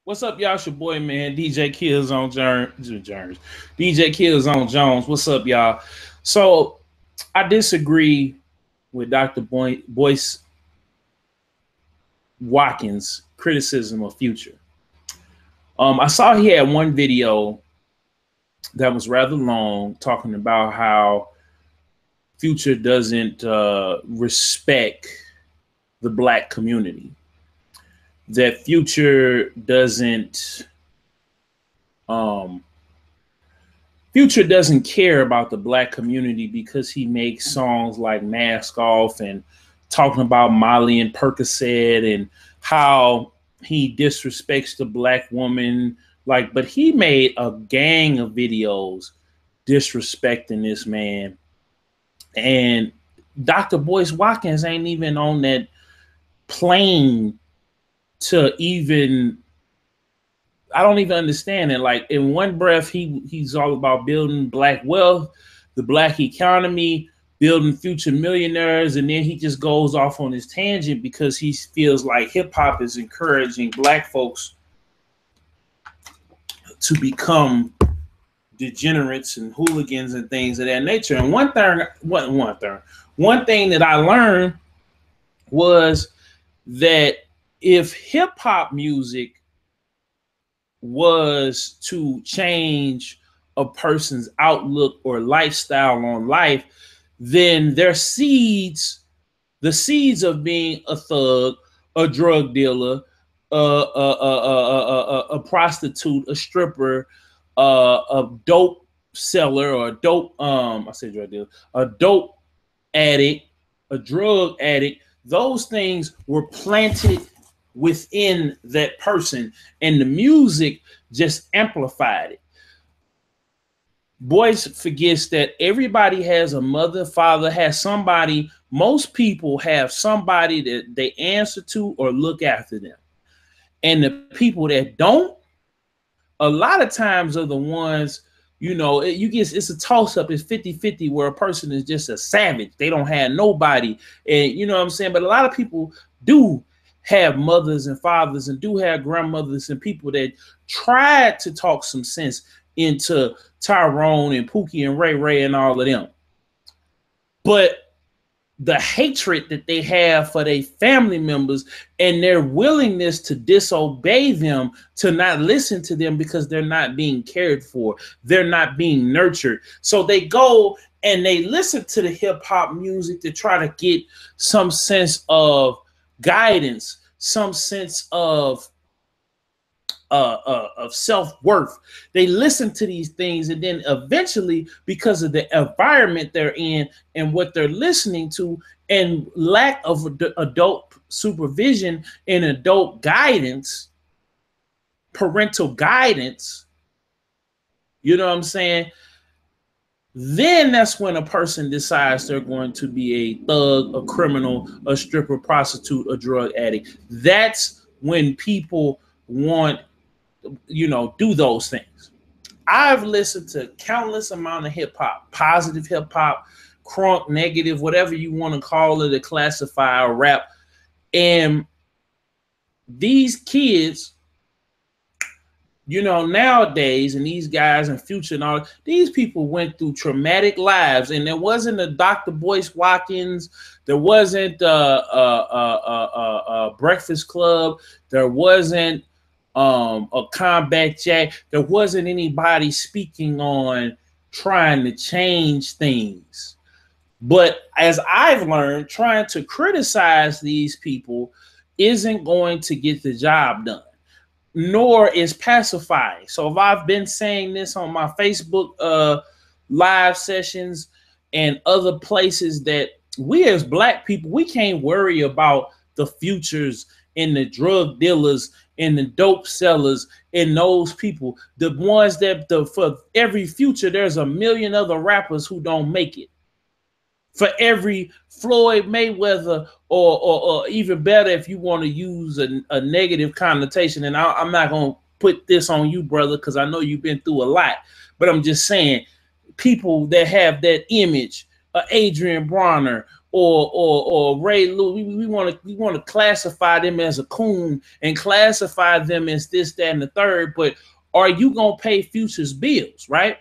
What's up, y'all? It's your boy, man, DJKillzownJones. DJKillzownJones. What's up, y'all? So I disagree with Dr. Boyce Watkins' criticism of Future. I saw he had one video that was rather long talking about how Future doesn't respect the black community. That Future doesn't care about the black community because he makes songs like Mask Off and talking about Molly and Percocet and how he disrespects the black woman. But he made a gang of videos disrespecting this man. And Dr. Boyce Watkins ain't even on that plane to even, I don't even understand it. Like, in one breath, he's all about building black wealth, the black economy, building future millionaires, and then he just goes off on his tangent because he feels like hip hop is encouraging black folks to become degenerates and hooligans and things of that nature. And one thing that I learned was that if hip hop music was to change a person's outlook or lifestyle on life, then their seeds, the seeds of being a thug, a drug dealer, a prostitute, a stripper, a dope seller, or a dope I say drug dealer, a dope addict, a drug addict, those things were planted within that person, and the music just amplified it. Boyce forgets that everybody has a mother, father, has somebody. Most people have somebody that they answer to or look after them. And the people that don't, a lot of times are the ones, you know, it's a toss-up. It's 50-50 where a person is just a savage. They don't have nobody. And you know what I'm saying? But a lot of people do have mothers and fathers and do have grandmothers and people that tried to talk some sense into Tyrone and Pookie and Ray Ray and all of them. But the hatred that they have for their family members and their willingness to disobey them, to not listen to them because they're not being cared for, they're not being nurtured. So they go and they listen to the hip hop music to try to get some sense of guidance, some sense of self-worth. They listen to these things, and then eventually, because of the environment they're in and what they're listening to, and lack of adult supervision and adult guidance, parental guidance, you know what I'm saying? Then that's when a person decides they're going to be a thug, a criminal, a stripper, prostitute, a drug addict. That's when people want, you know, do those things. I've listened to countless amount of hip hop, positive hip hop, crunk, negative, whatever you want to call it, or classify or rap. And these kids, you know, nowadays, and these guys in Future and all, these people went through traumatic lives, and there wasn't a Dr. Boyce Watkins, there wasn't a Breakfast Club, there wasn't a Combat Jack, there wasn't anybody speaking on trying to change things. But as I've learned, trying to criticize these people isn't going to get the job done, nor is pacifying. So if I've been saying this on my Facebook live sessions and other places, that we as black people, we can't worry about the Futures and the drug dealers and the dope sellers and those people. The ones that, for every Future, there's a million other rappers who don't make it. For every Floyd Mayweather, or even better, if you want to use a negative connotation, and I'm not going to put this on you, brother, because I know you've been through a lot, but I'm just saying, people that have that image, Adrian Bronner, or Ray Lewis. We want to classify them as a coon and classify them as this, that, and the third. But are you gonna pay Future's bills, right?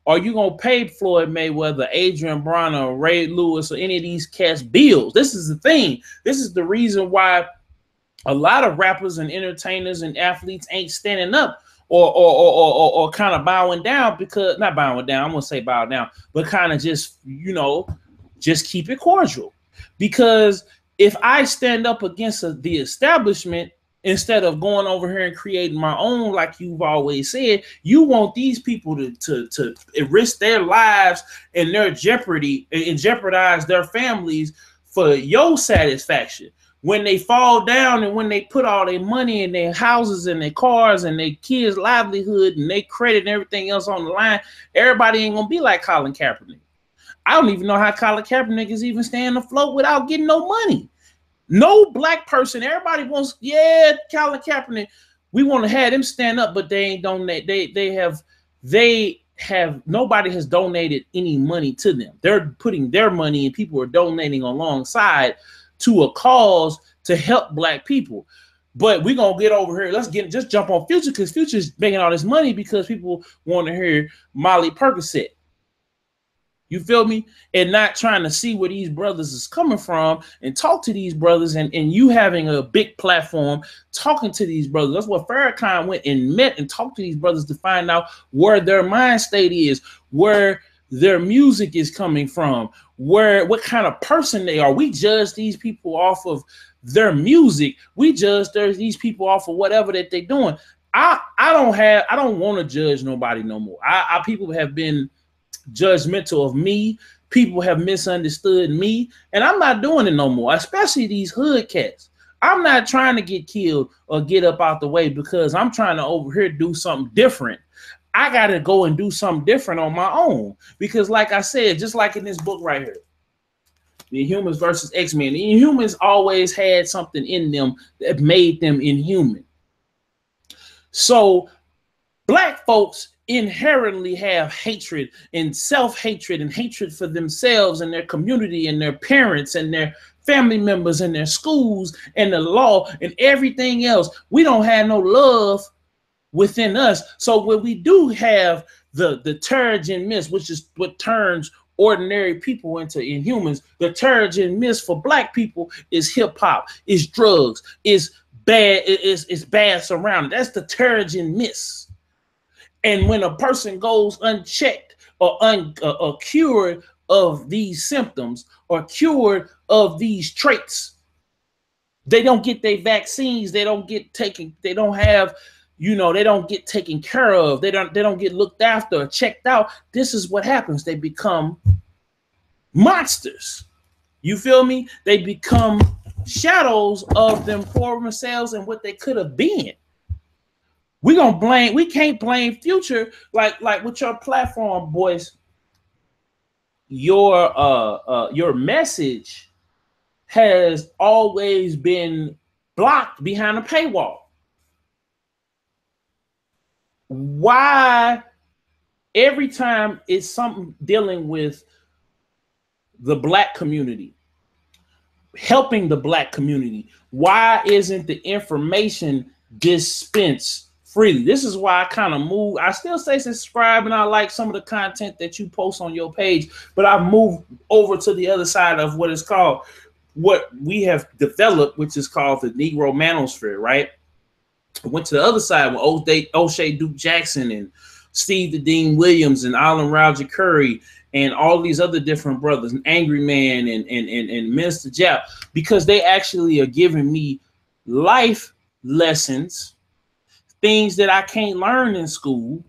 Are you gonna pay Floyd Mayweather, Adrian Bronner, Ray Lewis, or any of these cats bills? This is the thing. This is the reason why a lot of rappers and entertainers and athletes ain't standing up or kind of bowing down, because not bowing down, I'm gonna say bow down, but kind of just, you know, just keep it cordial. Because if I stand up against the establishment instead of going over here and creating my own, like you've always said, you want these people to risk their lives and their jeopardy and jeopardize their families for your satisfaction. When they fall down and when they put all their money in their houses and their cars and their kids' livelihood and their credit and everything else on the line, everybody ain't gonna be like Colin Kaepernick. I don't even know how Colin Kaepernick is even staying afloat without getting no money. No black person. Everybody wants, yeah, Colin Kaepernick. We want to have them stand up, but they ain't donate. They have nobody has donated any money to them. They're putting their money and people are donating alongside to a cause to help black people. But we're gonna get over here. Let's just jump on Future, because Future's making all this money because people want to hear Molly Percocet. You feel me? And not trying to see where these brothers is coming from and talk to these brothers, and you having a big platform talking to these brothers. That's what Farrakhan went and met and talked to these brothers to find out where their mind state is, where their music is coming from, what kind of person they are. We judge these people off of their music. We judge these people off of whatever that they're doing. I don't want to judge nobody no more. People have been judgmental of me. People have misunderstood me, and I'm not doing it no more, especially these hood cats. I'm not trying to get killed or get up out the way because I'm trying to over here do something different. I got to go and do something different on my own, because like I said, just like in this book right here, the Inhumans versus X-Men, the Inhumans always had something in them that made them inhuman. So black folks inherently have hatred and self-hatred and hatred for themselves and their community and their parents and their family members and their schools and the law and everything else. We don't have no love within us. So when we do have the Terrigen Mist, which is what turns ordinary people into Inhumans, the Terrigen Mist for black people is hip-hop, is drugs, is bad, is bad surrounding. That's the Terrigen Mist. And when a person goes unchecked or cured of these symptoms or cured of these traits, they don't get their vaccines, they don't get taken, they don't have, you know, they don't get taken care of, they don't get looked after or checked out. This is what happens. They become monsters. You feel me? They become shadows of them former selves and what they could have been. We can't blame Future like with your platform, Boyce. Your message has always been blocked behind a paywall. Why every time it's something dealing with the black community, helping the black community, why isn't the information dispensed freely? This is why I kind of move. I still say subscribe and I like some of the content that you post on your page, but I've moved over to the other side of what is called, what we have developed, which is called the Negro Manosphere, right? I went to the other side with O'Shea Duke Jackson and Steve the Dean Williams and Alan Roger Curry and all these other different brothers, and Angry Man and Minister Jap, because they actually are giving me life lessons, things that I can't learn in school,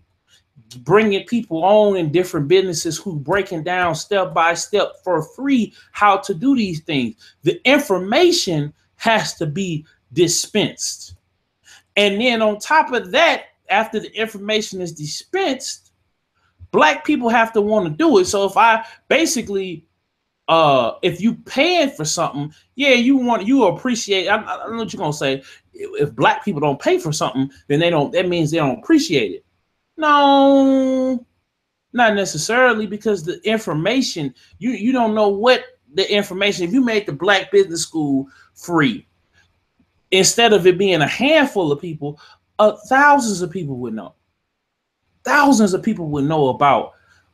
bringing people on in different businesses who breaking down step by step for free how to do these things. The information has to be dispensed. And then on top of that, after the information is dispensed, black people have to want to do it. So if I basically, if you paying for something, yeah, you appreciate. I don't know what you're gonna say. If black people don't pay for something, then they don't. That means they don't appreciate it. No, not necessarily, because the information, you don't know what the information, if you made the Black Business School free, instead of it being a handful of people, thousands of people would know. Thousands of people would know about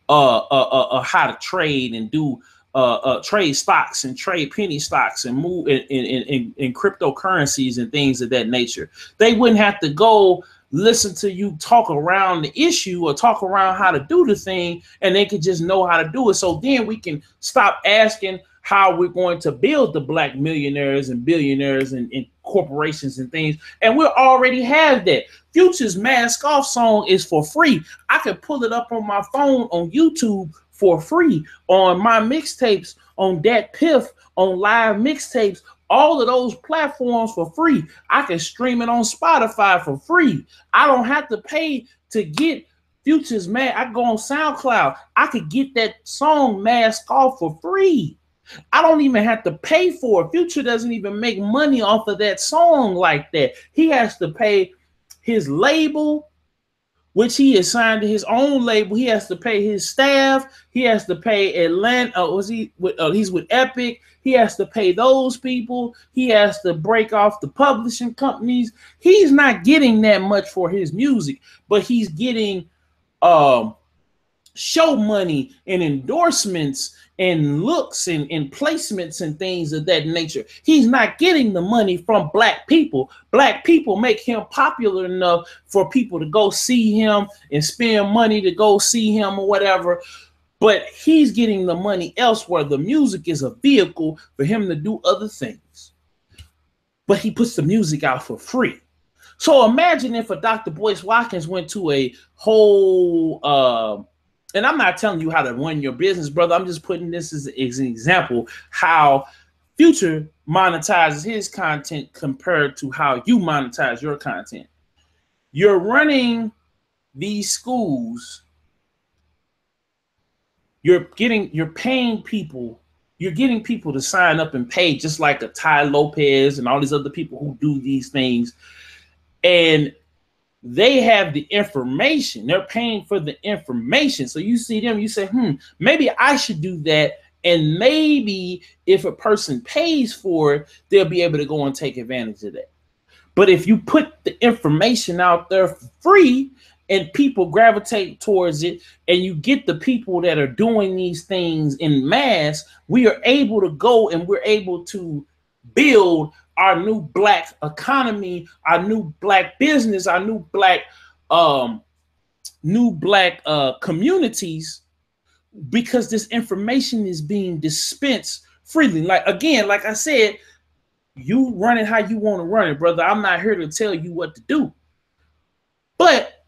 how to trade and do trade stocks and trade penny stocks and move in cryptocurrencies and things of that nature. They wouldn't have to go listen to you talk around the issue or talk around how to do the thing, and they could just know how to do it. So then we can stop asking how we're going to build the Black millionaires and billionaires and corporations and things. And we already have that. Future's Mask Off song is for free. I could pull it up on my phone on YouTube for free, on my mixtapes, on Dat Piff, on live mixtapes, all of those platforms for free. I can stream it on Spotify for free. I don't have to pay to get Future's Mask. I go on SoundCloud. I could get that song Mask Off for free. I don't even have to pay for it. Future doesn't even make money off of that song like that. He has to pay his label, which he is signed to his own label. He has to pay his staff. He has to pay Atlanta. He's with Epic. He has to pay those people. He has to break off the publishing companies. He's not getting that much for his music, but he's getting show money and endorsements and looks and placements and things of that nature. He's not getting the money from Black people. Black people make him popular enough for people to go see him and spend money to go see him or whatever. But he's getting the money elsewhere. The music is a vehicle for him to do other things. But he puts the music out for free. So imagine if a Dr. Boyce Watkins went to a whole and I'm not telling you how to run your business, brother. I'm just putting this as an example how Future monetizes his content compared to how you monetize your content. You're running these schools. You're paying people. You're getting people to sign up and pay, just like a Ty Lopez and all these other people who do these things. And they have the information. They're paying for the information. So you see them, you say, maybe I should do that. And maybe if a person pays for it, they'll be able to go and take advantage of that. But if you put the information out there for free and people gravitate towards it, and you get the people that are doing these things in mass, we are able to go and we're able to build our new Black economy, our new Black business, our new Black communities, because this information is being dispensed freely. Like, again, like I said, you run it how you want to run it, brother. I'm not here to tell you what to do. But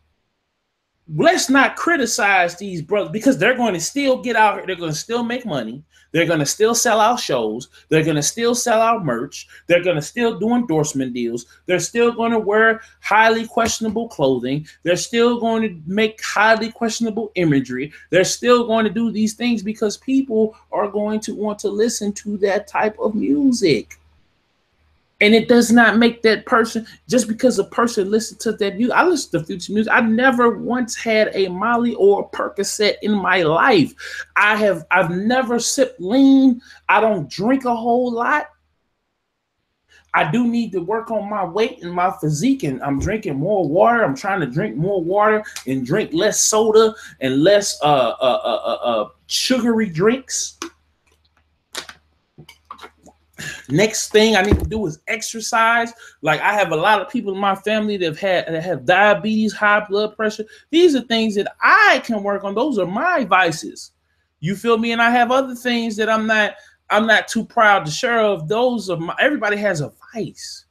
let's not criticize these brothers, because they're going to still get out here. They're going to still make money. They're going to still sell out shows. They're going to still sell out merch. They're going to still do endorsement deals. They're still going to wear highly questionable clothing. They're still going to make highly questionable imagery. They're still going to do these things because people are going to want to listen to that type of music. And it does not make that person, just because a person listens to that music. I listen to Future music. I never once had a Molly or a Percocet in my life. I've never sipped lean. I don't drink a whole lot. I do need to work on my weight and my physique, and I'm drinking more water. I'm trying to drink more water and drink less soda and less sugary drinks. Next thing I need to do is exercise. Like, I have a lot of people in my family that have diabetes, high blood pressure. These are things that I can work on. Those are my vices. You feel me? And I have other things that I'm not too proud to share of. Those are everybody has a vice.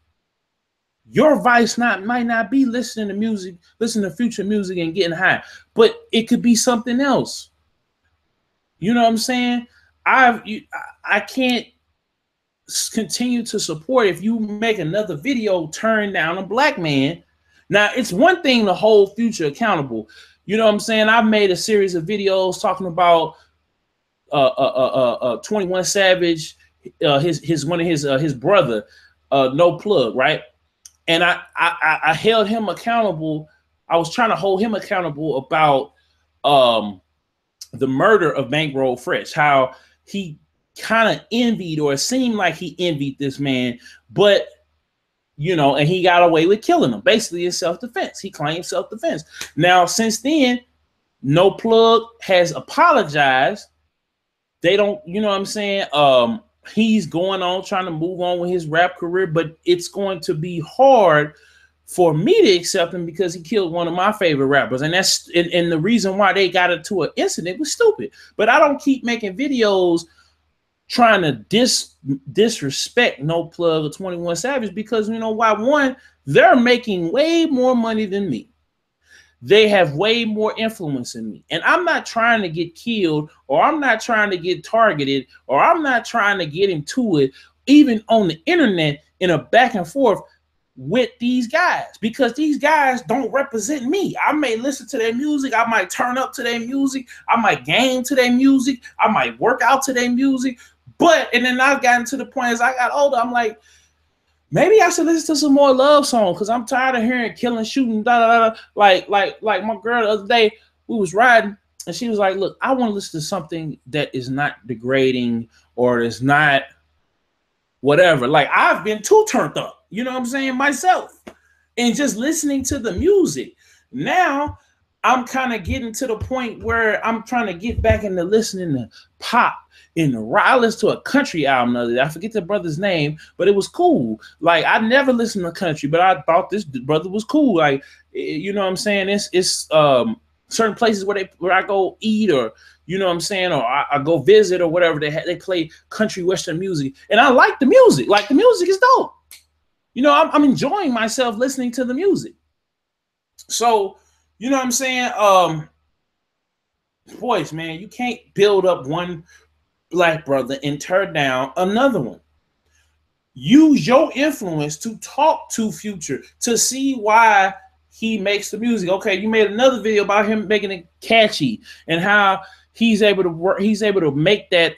Your vice might not be listening to music, listening to Future music and getting high, but it could be something else. You know what I'm saying? I can't continue to support if you make another video turn down a Black man. Now, it's one thing to hold Future accountable. You know what I'm saying? I've made a series of videos talking about 21 Savage, his brother, No Plug, right? And I held him accountable. I was trying to hold him accountable about the murder of Bankroll Fresh, how he kind of envied, or it seemed like he envied this man, but you know, and he got away with killing him, basically in self-defense. He claimed self-defense. Now, since then, No Plug has apologized. They don't, you know what I'm saying? He's going on trying to move on with his rap career, but it's going to be hard for me to accept him because he killed one of my favorite rappers. And that's and the reason why they got into an incident was stupid. But I don't keep making videos trying to disrespect No Plug or 21 Savage because, you know why? One, they're making way more money than me. They have way more influence in me. And I'm not trying to get killed, or I'm not trying to get targeted, or I'm not trying to get into it, even on the internet, in a back and forth with these guys, because these guys don't represent me. I may listen to their music, I might turn up to their music, I might game to their music, I might work out to their music, but and then I've gotten to the point as I got older, I'm like, maybe I should listen to some more love songs because I'm tired of hearing killing, shooting, da da da. Like my girl the other day, we was riding and she was like, look, I want to listen to something that is not degrading or is not whatever. Like, I've been too turned up, you know what I'm saying, myself, and just listening to the music. Now I'm kind of getting to the point where I'm trying to get back into listening to pop in the rock. I listened to a country album the other day. I forget the brother's name, but it was cool. Like, I never listened to country, but I thought this brother was cool. Like, you know what I'm saying? It's certain places where I go eat, or you know what I'm saying, or I go visit or whatever. They play country western music, and I like the music. Like, the music is dope. You know, I'm enjoying myself listening to the music. So, you know what I'm saying? Boys, man, you can't build up one black brother and tear down another one. Use your influence to talk to Future to see why he makes the music. Okay, you made another video about him making it catchy and how he's able to work, he's able to make that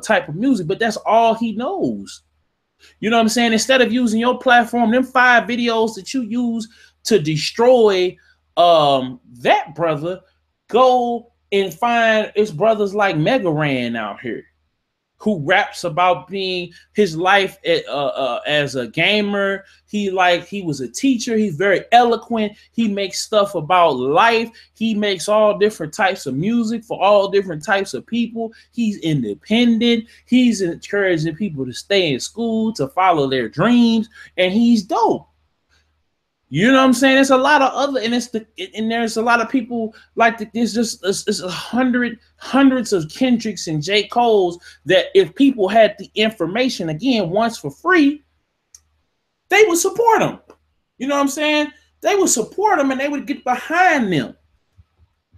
type of music, but that's all he knows. You know what I'm saying? Instead of using your platform, them 5 videos that you use to destroy that brother, go and find his brothers like Mega Ran out here, who raps about being his life as a gamer. He was a teacher. He's very eloquent. He makes stuff about life. He makes all different types of music for all different types of people. He's independent. He's encouraging people to stay in school, to follow their dreams, and he's dope. You know what I'm saying? There's a lot of other, and there's a lot of people like there's just it's hundreds of Kendricks and J. Cole's that if people had the information again once for free, they would support them. You know what I'm saying? They would support them and they would get behind them.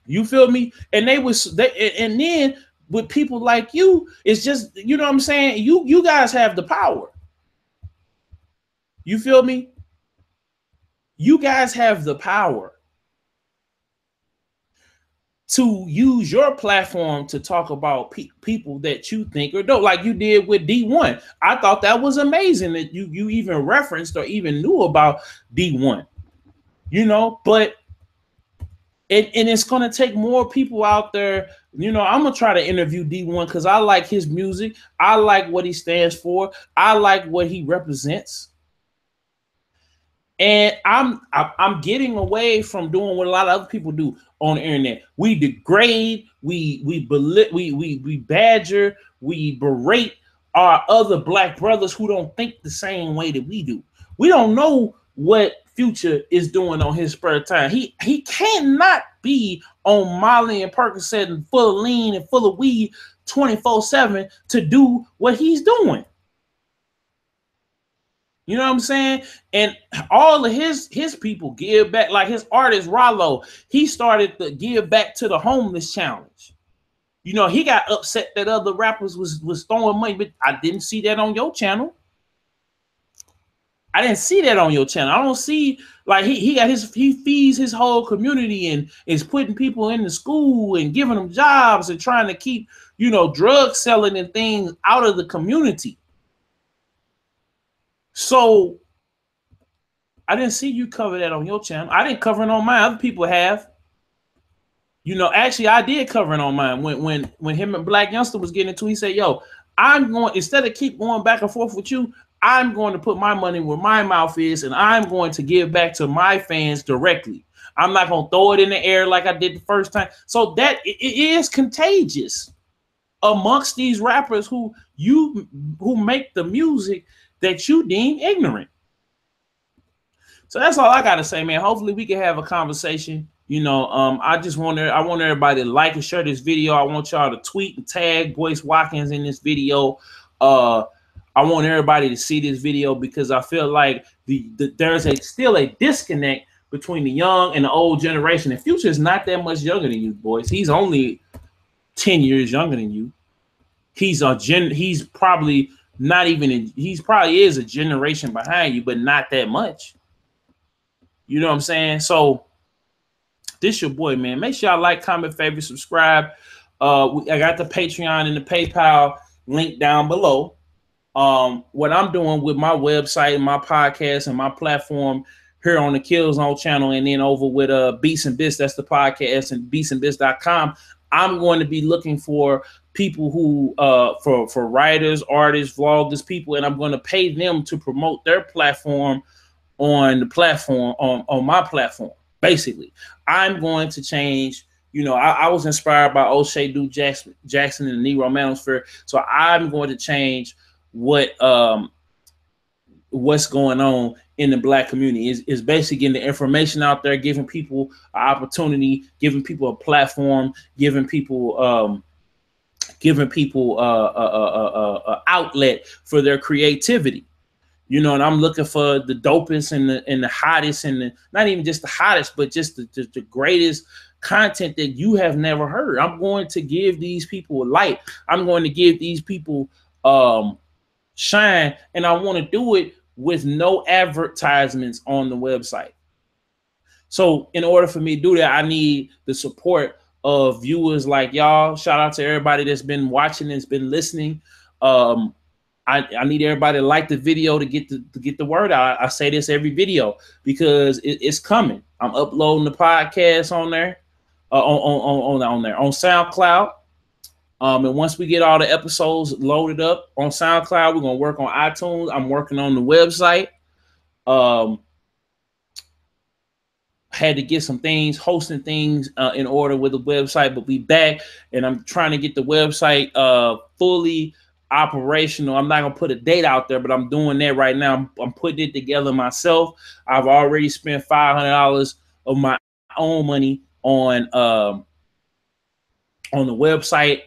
You feel me? And and then with people like you, it's just, you know what I'm saying? You guys have the power. You feel me? You guys have the power to use your platform to talk about people that you think are dope, like you did with D1. I thought that was amazing that you even referenced or even knew about D1, you know, but and it's going to take more people out there. You know, I'm going to try to interview D1 because I like his music. I like what he stands for. I like what he represents. And I'm getting away from doing what a lot of other people do on the internet. We degrade, we badger, we berate our other black brothers who don't think the same way that we do. We don't know what Future is doing on his spare time. He cannot be on Molly and Percocet and full of lean and full of weed 24/7 to do what he's doing. You know what I'm saying? And all of his people give back. Like his artist Rollo, he started to give back to the homeless challenge. You know, he got upset that other rappers was throwing money, but I didn't see that on your channel. I didn't see that on your channel. I don't see, like, he feeds his whole community and is putting people into school and giving them jobs and trying to keep, you know, drug selling and things out of the community. So I didn't see you cover that on your channel. I didn't cover it on mine. Other people have. You know, actually, I did cover it on mine. When him and Black Youngster was getting into it, he said, yo, I'm going, instead of keep going back and forth with you, I'm going to put my money where my mouth is, and I'm going to give back to my fans directly. I'm not going to throw it in the air like I did the first time. So that it is contagious amongst these rappers who make the music that you deem ignorant. So that's all I gotta say, man. Hopefully we can have a conversation. I want everybody to like and share this video. I want y'all to tweet and tag Boyce Watkins in this video. I want everybody to see this video because I feel like there's still a disconnect between the young and the old generation. And Future is not that much younger than you, boys. He's only 10 years younger than you. He's probably not even he's probably is a generation behind you, but not that much. You know what I'm saying? So this your boy, man. Make sure y'all like, comment, favorite, subscribe. I got the Patreon and the PayPal link down below. What I'm doing with my website and my podcast and my platform here on the Killzown channel, and then over with Beats and Bits, that's the podcast, and beatsandbits.com. I'm going to be looking for people who for writers, artists, vloggers, people, and I'm going to pay them to promote their platform on the platform on my platform. Basically, I'm going to change. I was inspired by O'Shea Duke Jackson and the Negro Manosphere, so I'm going to change what's going on in the Black community. Is basically getting the information out there, giving people an opportunity, giving people a platform, giving people a outlet for their creativity. And I'm looking for the dopest and the hottest, and not even just the hottest, but just the greatest content that you have never heard. I'm going to give these people a light. I'm going to give these people shine, and I want to do it with no advertisements on the website. So in order for me to do that, I need the support of viewers like y'all. Shout out to everybody that's been watching, that's been listening. I need everybody to like the video to get the word out. I say this every video because it's coming. I'm uploading the podcast on there, on SoundCloud. And once we get all the episodes loaded up on SoundCloud, we're gonna work on iTunes. I'm working on the website. Had to get some things, hosting things in order with the website, but we back, and I'm trying to get the website fully operational. I'm not gonna put a date out there, but I'm doing that right now. I'm putting it together myself. I've already spent $500 of my own money on the website,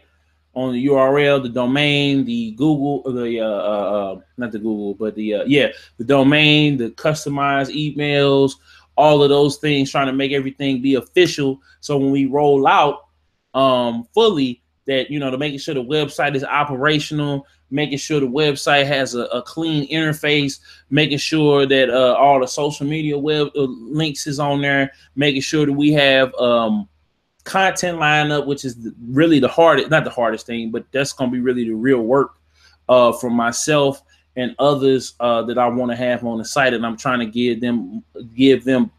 on the URL, the domain, the Google, not the Google, but the domain, the customized emails, all of those things, trying to make everything be official. So when we roll out fully, that, to making sure the website is operational, making sure the website has a clean interface, making sure that all the social media web links is on there, making sure that we have content lineup, which is really the hardest, not the hardest thing, but that's going to be really the real work for myself and others that I want to have on the site. And I'm trying to give them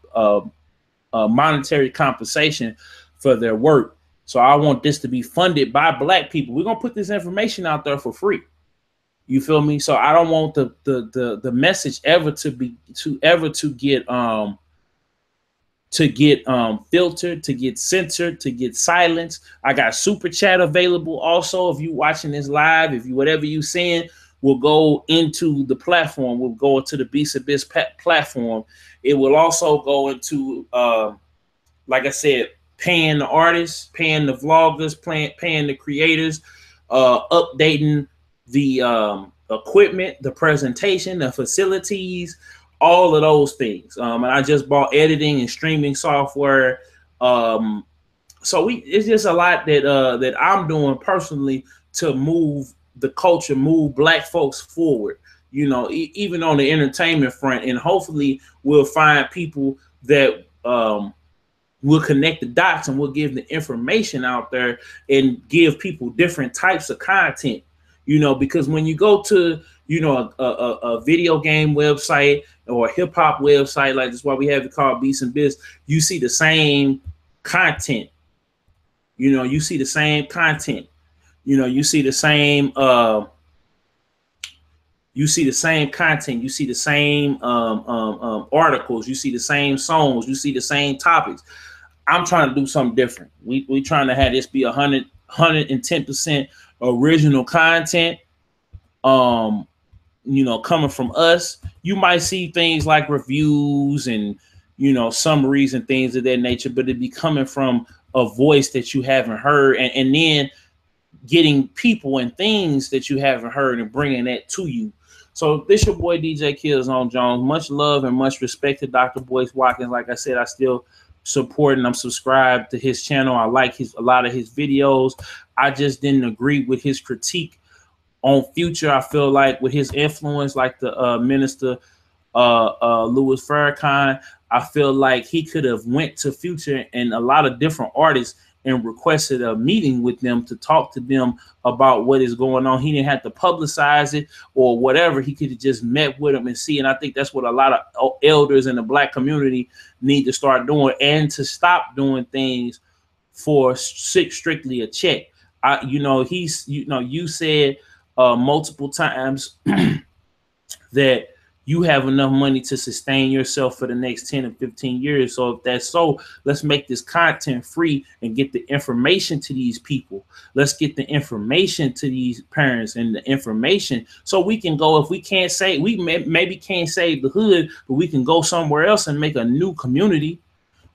monetary compensation for their work. So I want this to be funded by Black people. We're gonna put this information out there for free. You feel me? So I don't want the message ever to get filtered, to get censored, to get silenced. I got super chat available also. If you watching this live, if you whatever you saying will go into the platform, will go into the Beats and Bits platform. It will also go into like I said, paying the artists, paying the vloggers, paying the creators, updating the equipment, the presentation, the facilities, all of those things. And I just bought editing and streaming software. So it's just a lot that I'm doing personally to move the culture, move Black folks forward, even on the entertainment front. And hopefully we'll find people that we'll connect the dots, and we'll give the information out there and give people different types of content, because when you go to, a video game website or a hip hop website, like that's why we have it called Beats and Bits, you see the same content, you see the same content, you see the same You see the same content, you see the same articles, you see the same songs, you see the same topics. I'm trying to do something different. We trying to have this be 110% original content. You know, coming from us. You might see things like reviews and, you know, summaries and things of that nature, but it be coming from a voice that you haven't heard, and then getting people and things that you haven't heard and bringing that to you. So this your boy DJKillzownJones. Much love and much respect to Dr. Boyce Watkins. Like I said, I still support and I'm subscribed to his channel. I like a lot of his videos. I just didn't agree with his critique on Future. I feel like with his influence, like the minister Louis Farrakhan, I feel like he could have went to Future and a lot of different artists and requested a meeting with them to talk to them about what is going on. He didn't have to publicize it or whatever. He could have just met with them and see. And I think that's what a lot of elders in the Black community need to start doing, and to stop doing things for strictly a check. You said multiple times that you have enough money to sustain yourself for the next 10 or 15 years. So if that's so, let's make this content free and get the information to these people. Let's get the information to these parents and the information so we can go. If we can't say, we maybe can't save the hood, but we can go somewhere else and make a new community.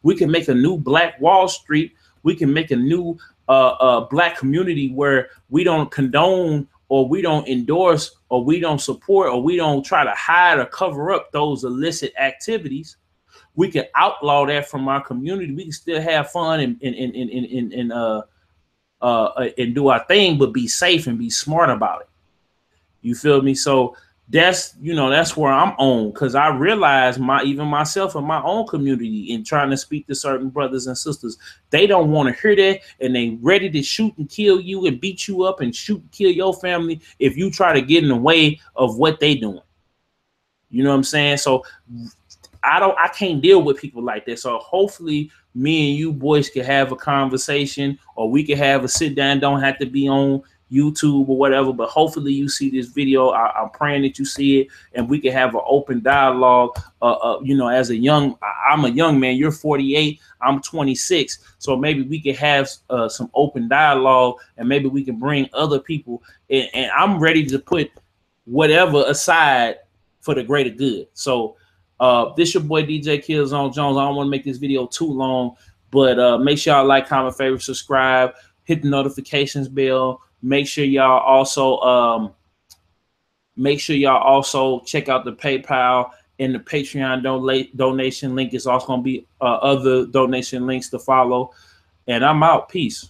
We can make a new Black Wall Street. We can make a new Black community where we don't condone or we don't endorse or we don't support or we don't try to hide or cover up those illicit activities. We can outlaw that from our community. We can still have fun and do our thing, but be safe and be smart about it. You feel me? So that's, you know, that's where I'm on, because I realize even myself in my own community and trying to speak to certain brothers and sisters, they don't want to hear that, and they ready to shoot and kill you and beat you up and shoot and kill your family if you try to get in the way of what they doing. You know what I'm saying? So I can't deal with people like that. So hopefully me and you boys can have a conversation, or we can have a sit down. Don't have to be on YouTube or whatever, but hopefully you see this video. I'm praying that you see it and we can have an open dialogue. You know, as I'm a young man, you're 48, I'm 26. So maybe we can have some open dialogue, and maybe we can bring other people, and I'm ready to put whatever aside for the greater good. So this your boy DJKillzownJones. I don't want to make this video too long, but make sure y'all like, comment, favorite, subscribe, hit the notifications bell. Make sure y'all also check out the PayPal and the Patreon donation link. Is also going to be other donation links to follow. And I'm out. Peace.